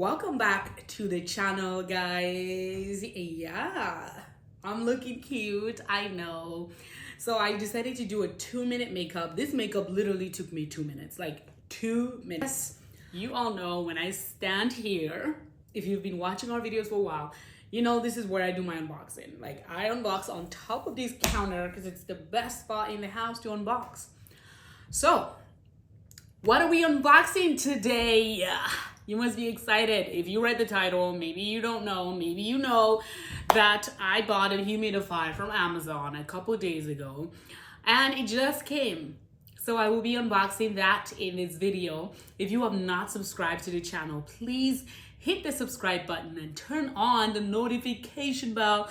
Welcome back to the channel, guys. Yeah, I'm looking cute, I know. So I decided to do a 2-minute makeup. This makeup literally took me 2 minutes, like 2 minutes. You all know when I stand here, if you've been watching our videos for a while, you know this is where I do my unboxing. Like, I unbox on top of this counter because it's the best spot in the house to unbox. So what are we unboxing today? You must be excited. If you read the title, maybe you don't know, maybe you know that I bought a humidifier from Amazon a couple days ago and it just came. So I will be unboxing that in this video. If you have not subscribed to the channel, please hit the subscribe button and turn on the notification bell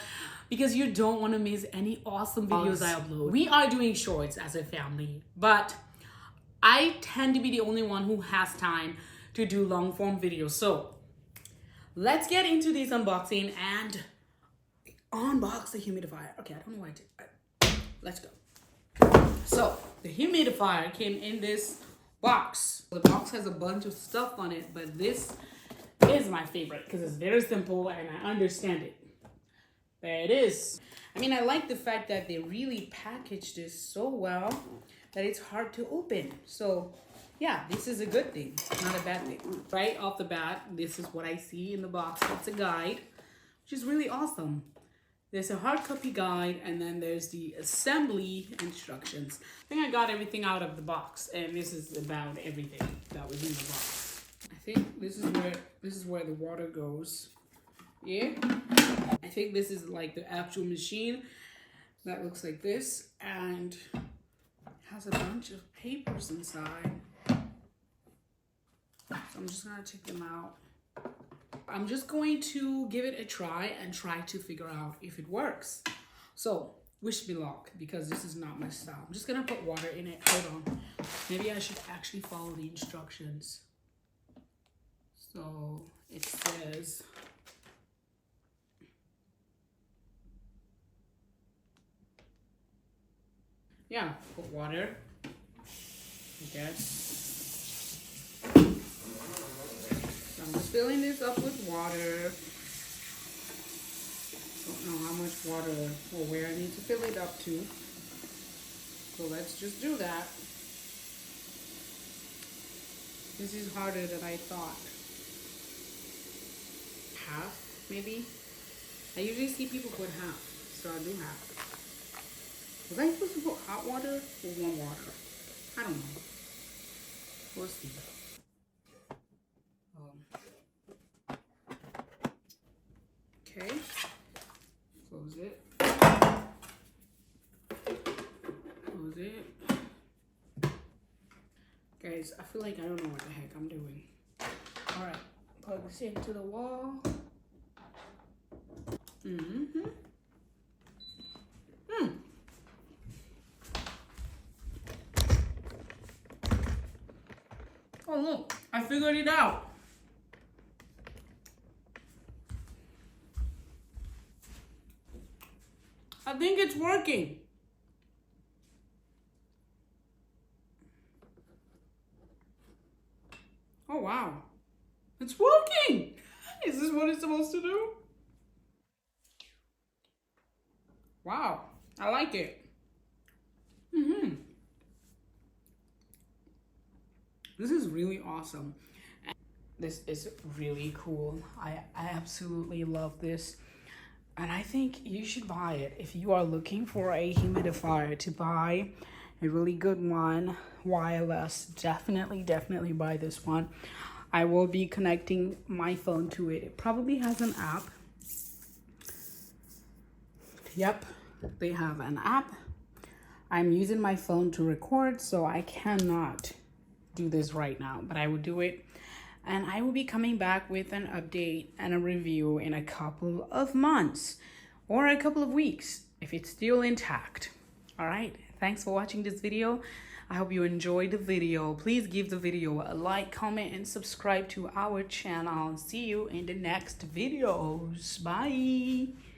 because you don't want to miss any awesome videos I upload. We are doing shorts as a family, but I tend to be the only one who has time to do long form videos. So let's get into this unboxing and unbox the humidifier. Okay, I don't know why I did. Let's go. So the humidifier came in this box. The box has a bunch of stuff on it, but this is my favorite because it's very simple and I understand it. There it is. I mean, I like the fact that they really packaged this so well that it's hard to open. So yeah, this is a good thing, not a bad thing. Right off the bat, this is what I see in the box. It's a guide, which is really awesome. There's a hard copy guide, and then there's the assembly instructions. I think I got everything out of the box, and this is about everything that was in the box. I think this is where the water goes. Yeah, I think this is like the actual machine that looks like this, and has a bunch of papers inside. So I'm just gonna take them out. I'm just going to give it a try and try to figure out if it works. So wish me luck because this is not my style. I'm just gonna put water in it. Hold on. Maybe I should actually follow the instructions. So it says, yeah, put water, I guess. So I'm just filling this up with water. Don't know how much water or where I need to fill it up to. So let's just do that. This is harder than I thought. Half, maybe? I usually see people put half, so I'll do half. Was I supposed to put hot water or warm water? I don't know. We'll see. Okay. Close it. Close it. Guys, I feel like I don't know what the heck I'm doing. Alright. Plug this into the wall. Oh look, I figured it out. I think it's working. Oh wow, it's working. Is this what it's supposed to do? Wow, I like it. This is really awesome. This is really cool. I absolutely love this. And I think you should buy it. If you are looking for a humidifier to buy a really good one, wireless, definitely buy this one. I will be connecting my phone to it. It probably has an app. Yep, they have an app. I'm using my phone to record, so I cannot do this right now, but I will do it. And I will be coming back with an update and a review in a couple of months or a couple of weeks if it's still intact. All right, thanks for watching this video. I hope you enjoyed the video. Please give the video a like, comment, and subscribe to our channel. See you in the next videos. Bye.